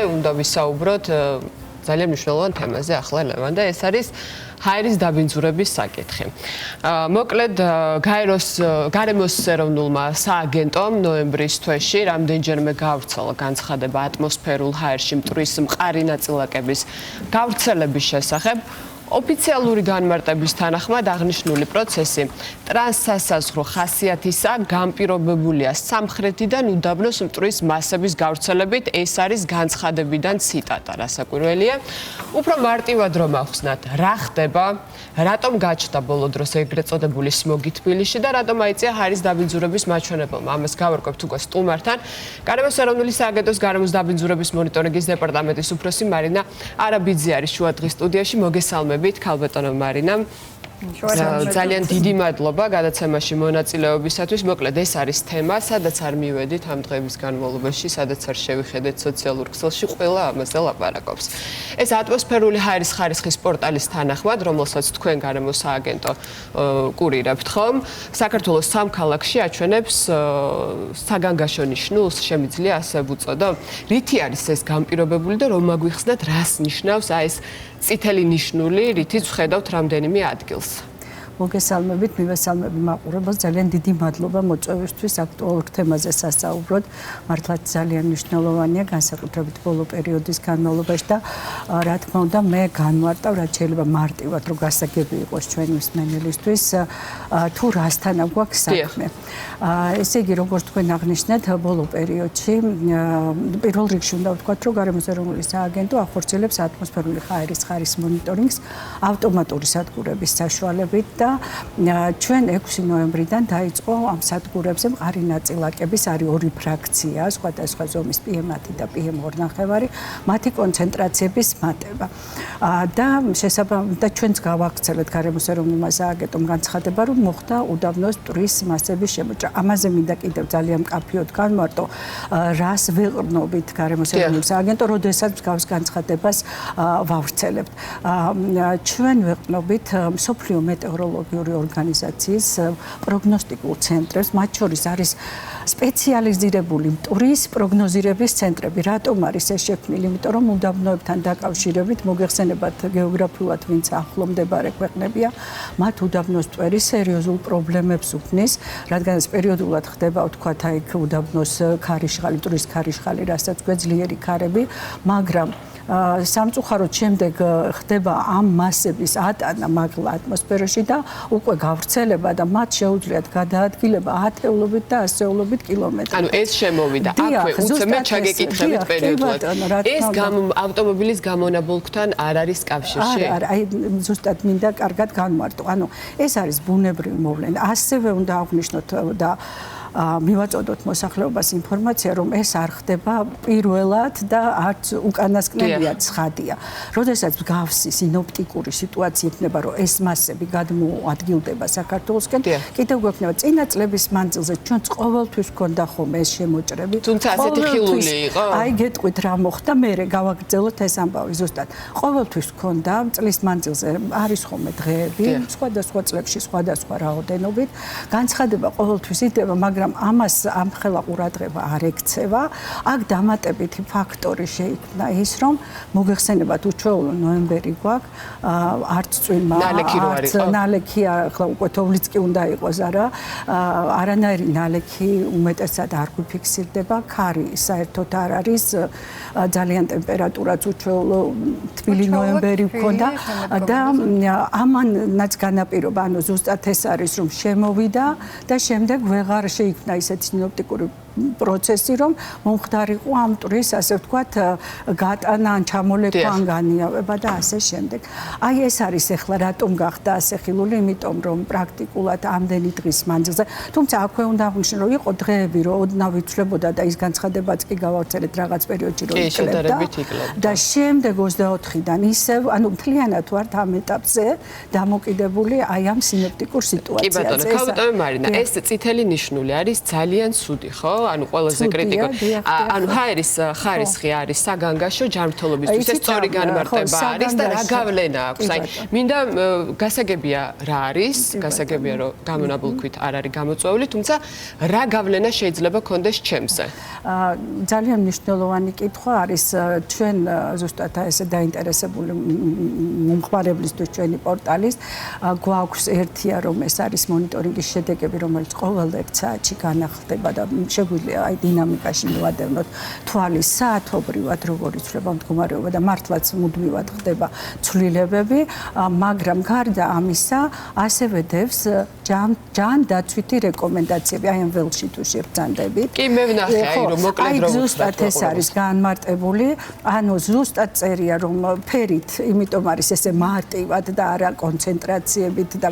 უნდა ვისაუბროთ ძალიან მნიშვნელოვან თემაზე ახლა ლევან და ეს არის ჰაერის დაბინძურების საკითხი. მოკლედ გარემოს ეროვნულმა სააგენტომ ნოემბრის თვეში რამდენჯერმე გავრცელა განცხადება ატმოსფერულ ჰაერში მტვრის მყარი ნაწილაკების გავრცელების შესახებ. ოფიციალური განმარტების თანახმად აღნიშნული პროცესი ტრანსსასაზღვრო ხასიათისა განპირობებულია სამხრეთიდან უდაბნოს მტვრის მასების გავრცელებით. ეს არის განცხადებიდან ციტატა, რასაკვირველია. უფრო მარტივად რომ ახსნათ, რა ხდება, რატომ გაჩნდა ბოლო დროს ეგრეთ წოდებული სმოგი თბილისში და რატომ აიწია ჰაერის დაბინძურების მაჩვენებელმა. ამას გავარკვევთ უკვე სტუმართან. გარემოს ეროვნული სააგენტოს გარემოს დაბინძურების მონიტორინგის დეპარტამენტის უფროსი მარინა არაბიძე არის შუა დღის სტუდიაში. მოგესალმებით, ქალბატონო მარინა. ძალიან დიდი მადლობა გადაცემაში მონაწილეობისათვის. მოკლედ ეს არის თემა, სადაც არ მივედით ამ დღეების განმავლობაში, სადაც არ შევიხედეთ სოციალურ ქსელში, ყველა ამაზე ლაპარაკობს. ეს ატმოსფერული ჰაერის ხარისხის პორტალის თანახმად, რომელსაც თქვენ გარემოს სააგენტო კურირებთ ხომ, საქართველოს სამ ქალაქში აჩვენებს საგანგაშო ნიშნულს, შემიძლია ასე ვუწოდო. რითი არის ეს განპირობებული და რომ აგვიხსნათ, რას ნიშნავს ეს წითელი ნიშნული, რითიც ვხედავთ რამდენიმე ადგილს. მოგესალმებით, მივესალმები მაყურებელს. ძალიან დიდი მადლობა მოწვევისთვის აქტუალურ თემაზე სასაუბროთ. მართლაც ძალიან მნიშვნელოვანია, განსაკუთრებით ბოლო პერიოდის განმავლობაში და რა თქმა უნდა, მე განვარტავ, რაც შეიძლება მარტივად რომ გასაგები იყოს ჩვენი მსმენელისთვის, თუ რასთან გვაქვს საქმე. ესე იგი, როგორც თქვენ აღნიშნეთ, ბოლო პერიოდში პირველ რიგში უნდა ვთქვათ, რომ გარემოს ეროვნული სააგენტო ახორციელებს ატმოსფერული ჰაერის ხარისხის მონიტორინგს ავტომატური სადგურების საშუალებით და ჩვენ 6 ნოემბრიდან დაიწყო ამ სადგურებზე მყარი ნაწილაკების არის ორი ფრაქცია, სხვადასხვა ზომის PM10 და PM2.5, მათი კონცენტრაციების მატება. და შესაბამისად ჩვენც გავაქცევთ გარემოს ეროვნულმა სააგენტომ განცხადება, რომ მოხდა უდაბნოს მტვრის მასების შემოჭრა. ამაზე მინდა კიდევ ძალიან მკაფიოდ განმარტო, რას ვეყრდნობით გარემოს ეროვნულ სააგენტო, როდესაც მსგავს განცხადებას ვავრცელებთ. ჩვენ ვეყრდნობით მსოფლიო მეტეოროლოგიური ორგანიზაციის პროგნოსტიკულ ცენტრებს, მათ შორის არის სპეციალიზირებული მტვრის პროგნოზირების ცენტრები. რატომ არის ეს შექმნილი? იმიტომ რომ უდაბნოებთან დაკავშირებით მოგეხსენებათ გეოგრაფიულად ვინც ახლო მდებარე ქვეყნებია, მათ უდაბნოს მტვერი სერიოზულ პრობლემებს უქმნის, რადგანაც პერიოდულად ხდება, ვთქვათ, აი უდაბნოს ქარიშხალი, მტვრის ქარიშხალი, რასაც გვეძლიერი ქარები, მაგრამ სამწუხაროდ შემდეგ ხდება ამ მასების ატანა მაგლა ატმოსფეროში და უკვე გავრცელება და მათ შეუძლიათ გადაადგილება ათეულობით და ასეულობით კილომეტრები. ანუ ეს შემოვიდა აქვე უცებ ჩაგეკითხებით პერიოდულად. ეს ავტომობილის გამონაბოლქთან არ არის კავშირში? არა, აი ზუსტად მინდა კარგად განმარტო. ანუ ეს არის ბუნებრივი მოვლენა. ასევე უნდა აღვნიშნოთ და მივაწოდოთ მოსახლეობას ინფორმაცია, რომ ეს არ ხდება პირველად და არც უკანასკნელია ცხადია. როდესაც მსგავსი სინოპტიკური სიტუაცია იქნება, რომ ეს მასები გადმოადგილდება საქართველოსკენ, კიდევ გვექნება წინა წლების მანძილზე ჩვენც ყოველთვის გქონდა ხომ ეს შემოჭრები. თუმცა ასეთი ხილული იყო? აი გეტყვით რა მოხდა, მე გავაგრძელოთ ეს ამბავი ზუსტად. ყოველთვის გქონდა წლის მანძილზე არის ხოლმე დღეები, სხვადასხვა წლებში სხვადასხვა რაოდენობით. განცხადება ყოველთვის იდება, მაგრამ ამას ამხელა ყურადღება არ ექცევა. აქ დამატებითი ფაქტორი შეიქმნა ის, რომ მოგეხსენებათ უჩვეულო ნოემბერი გვაქვს, არც წვიმა, არც ნალექი, ახლა უკვე თოვლიც კი უნდა იყოს, არა, არანაირი ნალექი უმეტესად არ გვიფიქსირდება, ქარი საერთოდ არ არის, ძალიან ტემპერატურაც უჩვეულო თბილი ნოემბერი გქონდა და ამანაც განაპირობა, ანუ ზუსტად ეს არის, რომ შემოვიდა და შემდეგ ვეღარ შეიქმნა ისეთი სინოპტიკური პროცესი, რომ მომხდარიყო ამ მტვრის, ასე ვთქვათ, გატანა ან ჩამოლეკვა ან განიავება და ასე შემდეგ. აი ეს არის ახლა რატომ გახდა ასე ხილული, იმიტომ რომ პრაქტიკულად ამდენი დღის მანძილზე, თუმცა აქვე უნდა აღვნიშნო, რომ იყო დღეები, რომ ოდნავ იცვლებოდა და ის განცხადებაც კი გავავრცელეთ რაღაც პერიოდში, რომ იკლებდა და შემდეგ 24-დან ისევ, ანუ მთლიანად ვართ ამ ეტაპზე დამოკიდებული აი ამ სინოპტიკურ სიტუაციაზე. კი ბატონო, ქალბატონო მარინა, ეს წითელი ნიშნული არის ძალიან ცუდი, ხო? ანუ ყველაზე კრიტიკული. ანუ ჰაერის ხარისხი არის საგანგაშო ჯანმრთელობისთვის ეს სწორი განმარტება არის და რა გავლენა აქვს. აი, მინდა გასაგებია რა არის, გასაგებია რომ გამონაბოლქვით არ არის გამოწვეული, თუმცა რა გავლენა შეიძლება კონდეს ჩემზე? ძალიან მნიშვნელოვანი კითხვა არის ჩვენ ზუსტად ესე დაინტერესებული მომხმარებლისთვის ჩვენი პორტალის გვაქვს ერთია რომ ეს არის მონიტორინგის შედეგები რომელიც ყოველ 1 საათში განახლდება და შეგვიძლია აი დინამიკაში მოვადევნოთ თვალის საათობრივად როგორ იცვლება მდგომარეობა და მართლაც მუდმივად ხდება ცვლილებები მაგრამ გარდა ამისა ასევე დევს ჯანდაცვითი რეკომენდაციები აი ამ ველში თუ შევბრძანდებით კი მე ვნახე აი რომ მოკლედ რომ ზუსტად ეს არის განმარტებული ანუ ზუსტად წერია რომ ფერით იმიტომ არის ესე მარტივად და არა კონცენტრაციებით და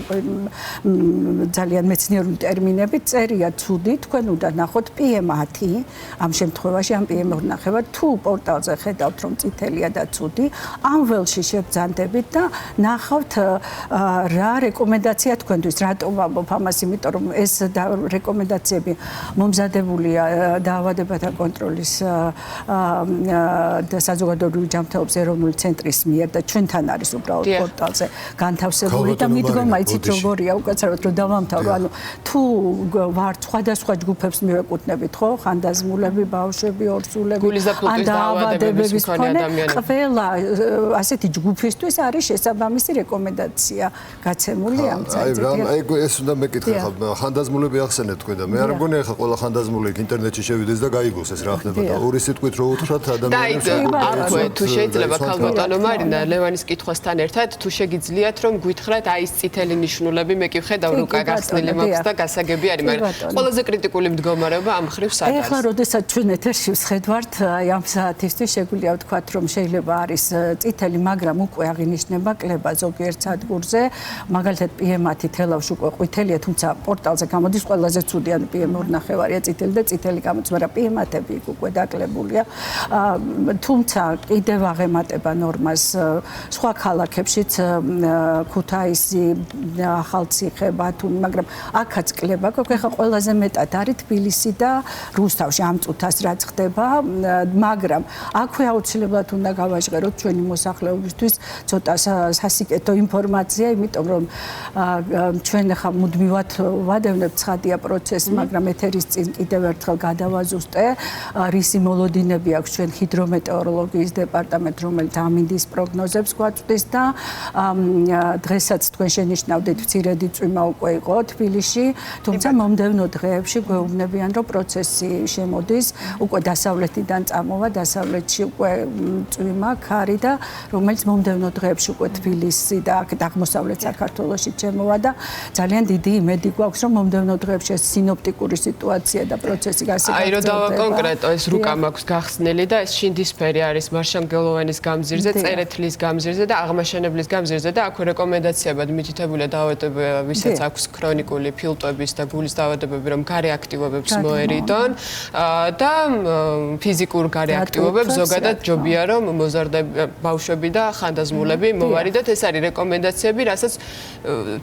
ძალიან მეცნიერული ტერმინებით წერია ცუდი თქვენ უნდა ნახოთ PM10 ამ შემთხვევაში ამ PM2 თუ პორტალზე ხედავთ რომ წითელია და ცუდი ამ ველში შევბრძანდებით და ნახავთ რა რეკომენდაცია თქვენთვის რატომ ვამბობ ამას იმიტომ რომ ეს რეკომენდაციები მომზადებულია დაავადებათა კონტროლის და საზოგადოებრივი ჯანმრთელობის ეროვნული ცენტრის მიერ და ჩვენთან არის უბრალოდ პორტალზე განთავსებული და მიდგომა იცით როგორია უკაცრავად რომ დავამთავრო ანუ თუ ვართ სხვადასხვა ჯგუფებს მივეკუთვნებით ხო ხანდაზმულები ბავშვები ორსულები ან დაავადებების მქონე ყველა ასეთი ჯგუფისთვის არის შესაბამისი რეკომენდაცია გაცემული ამ წელს აი ეს უნდა მეკითხე ხა ხანდაზმულები ახსენეთ თქვენ და მე არ მგონია ხა ყველა ხანდაზმული ინტერნეტში შევიდეს და გაიგოს ეს რა ხდება და ორი სიტყვით რო უთხრათ ადამიანებს აქვე თუ შეიძლება ქალბატონო მარინა ლევანის კითხვასთან ერთად თუ შეგიძლიათ რომ გვითხრათ აი ეს წითელი ნიშნულები მე კი ვხედავ რუკა გახსნილი მაქვს და გასაგები არის მაგრამ ყველაზე კრიტიკული მდგომარეობა ამ ხრივ სად არის ეხლა როდესაც ჩვენ ეთერში ვხედავთ აი ამ საათისთვის შეგვიძლია ვთქვათ რომ შეიძლება არის წითელი მაგრამ უკვე აღინიშნება კლება ზოგიერთ სადგურზე მაგალითად PM10 თელავში უკვე ყვითელია თუმცა პორტალზე გამოდის ყველაზე ცუდი ან PM2.5-ია წითელი და წითელი გამოდის მაგრამ PM10-ები უკვე დაკლებულია თუმცა კიდევ აღემატება ნორმას სხვა ქალაქებშიც ქუთაისი ახალციხე ბათუმი მაგრამ აქაც კლება გვაქვს ხა ყველაზე მეტად არის თბილისი და რუსთავში ამ წუთას რაც ხდება მაგრამ აქვე აუცილებლად უნდა გავაჟღეროთ ჩვენი მოსახლეობისთვის ცოტა სასიკეთო ინფორმაცია იმიტომ რომ ჩვენ ხა მუდმივად ვადევნებთ ცხადია პროცესს მაგრამ ეთერის წინ კიდევ ერთხელ გადავაზუსტე რისი მოლოდინები აქვს ჩვენ ჰიდრომეტეოროლოგიის დეპარტამენტ რომელიც ამინდის პროგნოზებს გვაწვდის და დღესაც თქვენ შენიშნავდით მცირედი წვიმა უკვე იყო თბილისში თუმცა მომდევნო დღეებში გვეუბნებიან რომ პროცესი შემოდის უკვე დასავლეთიდან წამოვა დასავლეთში უკვე წვიმა ქარი და რომელიც მომდევნო დღეებში უკვე თბილისი და აღმოსავლეთ საქართველოში შემოვა და ძალიან დიდი იმედი გვაქვს რომ მომდევნო დღეებში ეს სინოპტიკური სიტუაცია და პროცესი გასაგებია აი რომ დავაკონკრეტო ეს რუკა მაქვს გახსნილი და ეს შინდისფერი არის მარშამგელოვანის გამზირზე წერეთლის გამზირზე და აღმაშენებლის გამზირზე და აქვე რეკომენდაციებად მითითებულია დაავადებები ვისაც აქვს ქრონიკული ფილტვების და გულის დაავადებები რომ გარე აქტივობებს მოერიდონ და ფიზიკურ გარე აქტივობებს ზოგადად ჯობია რომ მოზარდები ბავშვები და ხანდაზმულები მოვარიდოთ ეს არის რეკომენდაციები რასაც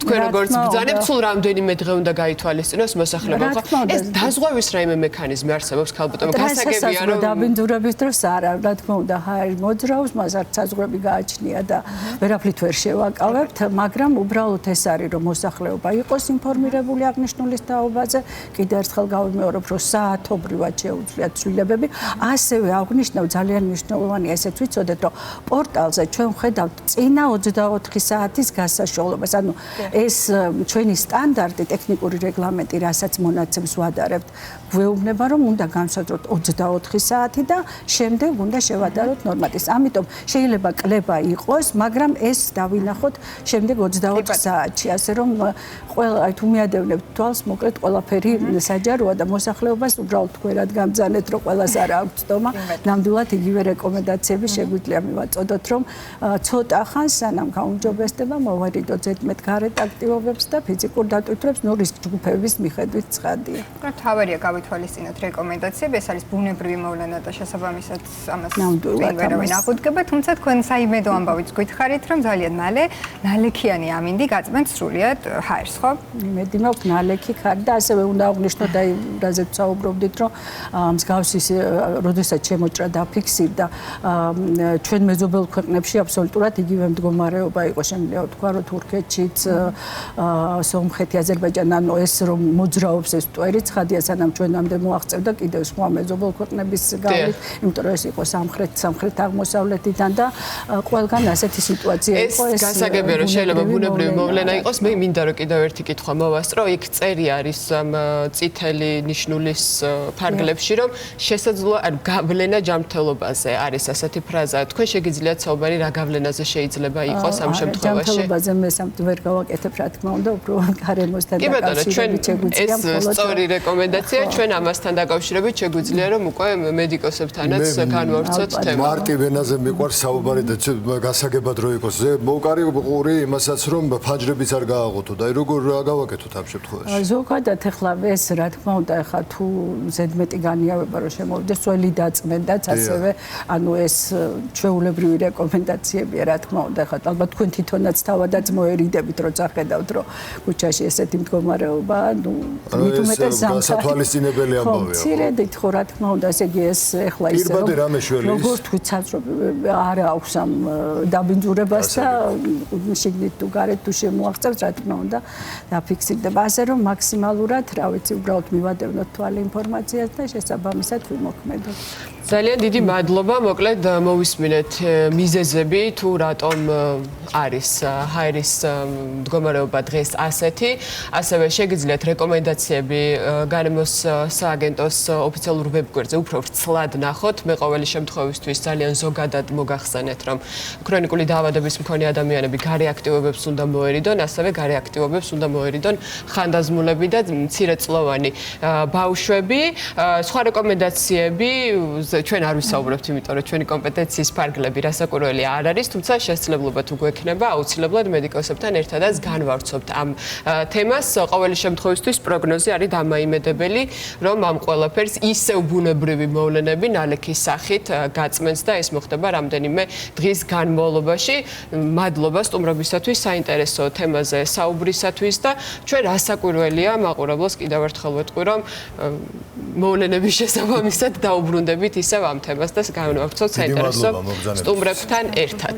თქვენ როგორც ბრძანებთ სულ რამდენიმე დღე უნდა გაითვალისწინოს მოსახლეობა ხო ეს დაზღვევის რაიმე მექანიზმი არსებობს ქალბატონო გასაგებია რომ დაბინძურების დროს არა რა თქმა უნდა ჰაერი მოძრაობს მას არც საზღვრები გააჩნია და ვერაფრით ვერ შევაკავებთ მაგრამ უბრალოდ ეს არის რომ მოსახლეობა იყოს ინფორმირებული აღნიშნულის თაობაზე კიდევ ერთხელ გავიმეორებ რომ საათობრივად შეუძლიათ ცვლილებები ასევე აღნიშნავ ძალიან მნიშვნელოვანია ესეც ვიცოდეთ რომ პორტალზე ჩვენ ვხედავთ წინა 24 საათის გასაშუალებას ანუ ეს ჩვენი სტანდარტი ტექნიკური რეგლამენტი რასაც მონაცემს ვადარებთ გვეუბნება რომ უნდა განსაზღვროთ 24 საათი და შემდეგ უნდა შევადაროთ ნორმატივს ამიტომ შეიძლება კლება იყოს მაგრამ ეს დავინახოთ შემდეგ 24 საათში ასე რომ ყველა აი თუ მიადევნებთ თვალს მოკლედ ყველაფერი საჯაროა და მოსახლეობას უბრალოდ თქვენად გამბრძანეთ რომ ყველას არ აქვს თომა ნამდვილად იგივე რეკომენდაციები შეგვიძლია მივაწოდოთ რომ ცოტა ხანს სანამ გაუმჯობესდება მოვარიდოთ ზედმეტ გარეთ აქტივობებს და ფიზიკურ დატვირთვებს ნუ რისკ ჯგუფების მიხედვით ცხადია. თავარია გავითვალისწინოთ რეკომენდაციები ეს არის ბუნებრივი მოვლენა და შესაბამისად ამას ვერავინ აღუდგება თუმცა თქვენ საიმედო ამბავიც გითხარით რომ ძალიან მალე ნალექიანი ამინდი გაწმენთ სრულიად ჰაერს ხო? იმედი მაქვს ნალექი ხარ და ასევე უნდა აღნიშნოთ აი რაზეც საუბრობდით, რომ მსგავსი როდესაც შემოჭრა დაფიქსირდა ჩვენ მეზობელ ქვეყნებში აბსოლუტურად იგივე მდგომარეობა იყო. შემიძლია ვთქვა, რომ თურქეთშიც, სომხეთი, აზერბაიჯანი, ანუ ეს რომ მოძრაობს ეს მტვერი ცხადია, სანამ ჩვენამდე მოაღწევდა კიდევ სხვა მეზობელ ქვეყნების გავლით, იმიტომ რომ ეს იყო სამხრეთ აღმოსავლეთიდან და ყველგან ასეთი სიტუაცია იყო. ეს გასაგებია, რომ შეიძლება ბუნებრივი მოვლენა იყოს. მე მინდა რომ კიდევ ერთი კითხვა მოვასწრო, იქ წერი არის წითელი ნიშნულის ფარგლებში, რომ შესაძლოა ანუ გავლენა ჯანმრთელობაზე არის ასეთი ფრაზა. თქვენ შეგიძლიათ საუბარი რა გავლენაზე შეიძლება იყოს ამ შემთხვევაში? ჯანმრთელობაზე მე ვერ გავაკეთებ, რა თქმა უნდა, უბრალოდ გარემოსთან დაკავშირებით შეგვიძლია ეს სწორი რეკომენდაცია ჩვენ ამასთან დაკავშირებით შეგვიძლია რომ უკვე მედიკოსებთანაც განვავრცოთ თემა. მარტივ ენაზე მიყვარს საუბარი და გასაგებად რო იყოს. მოვყარი ყური იმასაც რომ ფაჯრებიც არ გააღოთო და როგორ გავაკეთოთ ამ შემთხვევაში? ზოგადად ახლა ეს რა თქმა უნდა ახლა თუ ზედმეტი განიავება რომ შემოვიდეს ძველი დაწმენდაც ასევე ანუ ეს ჩვეულებრივი რეკომენდაციებია რა თქმა უნდა ახლა ალბათ თქვენ თვითონაც თავადაც მოერიდებით როცა ხედავთ რომ ქუჩაში ესეთი მდგომარეობა ну მით უმეტეს გასათვალისწინებელი ამბავია. ცირედით ხო რა თქმა უნდა ესე იგი ეს ახლა ისე როგორ თვითაც არ აქვს ამ დაბინძურებას და შეგნით თუ გარეთ თუ შემოაღწევს რა თქმა უნდა დაფიქსირდება ასე რომ მაქსიმალურად რა ვიცი უბრალოდ მივადევნოთ თვალე ინფორმაციას და შესაბამისად ვიმოქმედოთ. ძალიან დიდი მადლობა, მოკლედ მოვისმინეთ მიზეზები თუ რატომ არის ჰაერის მდგომარეობა დღეს ასეთი, ასევე შეგიძლიათ რეკომენდაციები გარემოს სააგენტოს ოფიციალურ ვებგვერდზე უფრო ვრცლად ნახოთ. მე ყოველი შემთხვევისთვის ძალიან ზოგადად მოგახსენეთ, რომ ქრონიკული დაავადების მქონე ადამიანები გარე აქტივობებს უნდა მოერიდონ, ასევე გარე აქტივობებს უნდა მოერიდონ ხანდაზმულები და მცირეწლოვანი ბავშვები. სხვა რეკომენდაციები ჩვენ არ ვისაუბრებთ, იმიტომ რომ ჩვენი კომპეტენციის ფარგლები რასაკვირველია არ არის, თუმცა შესაძლებლობა თუ გვექნება, აუცილებლად მედიკოსებთან ერთადაც განვავრცობთ ამ თემას. ყოველი შემთხვევისთვის პროგნოზი არის დამაიმედებელი, რომ ამ ყველაფერს ისევ ბუნებრივი მოვლენები ნალექის სახით გაწმენს და ეს მოხდება რამდენიმე დღის განმავლობაში. მადლობა სტუმრობისათვის, საინტერესო თემაზე საუბრისათვის და ჩვენ რასაკვირველია მაყურებლებს კიდევ ერთხელ ვეტყვი, რომ მოვლენების შესაბამისად დაუბრუნდებით ისევ ამ თემას და განვავრცობთ საინტერესო სტუმრებთან ერთად.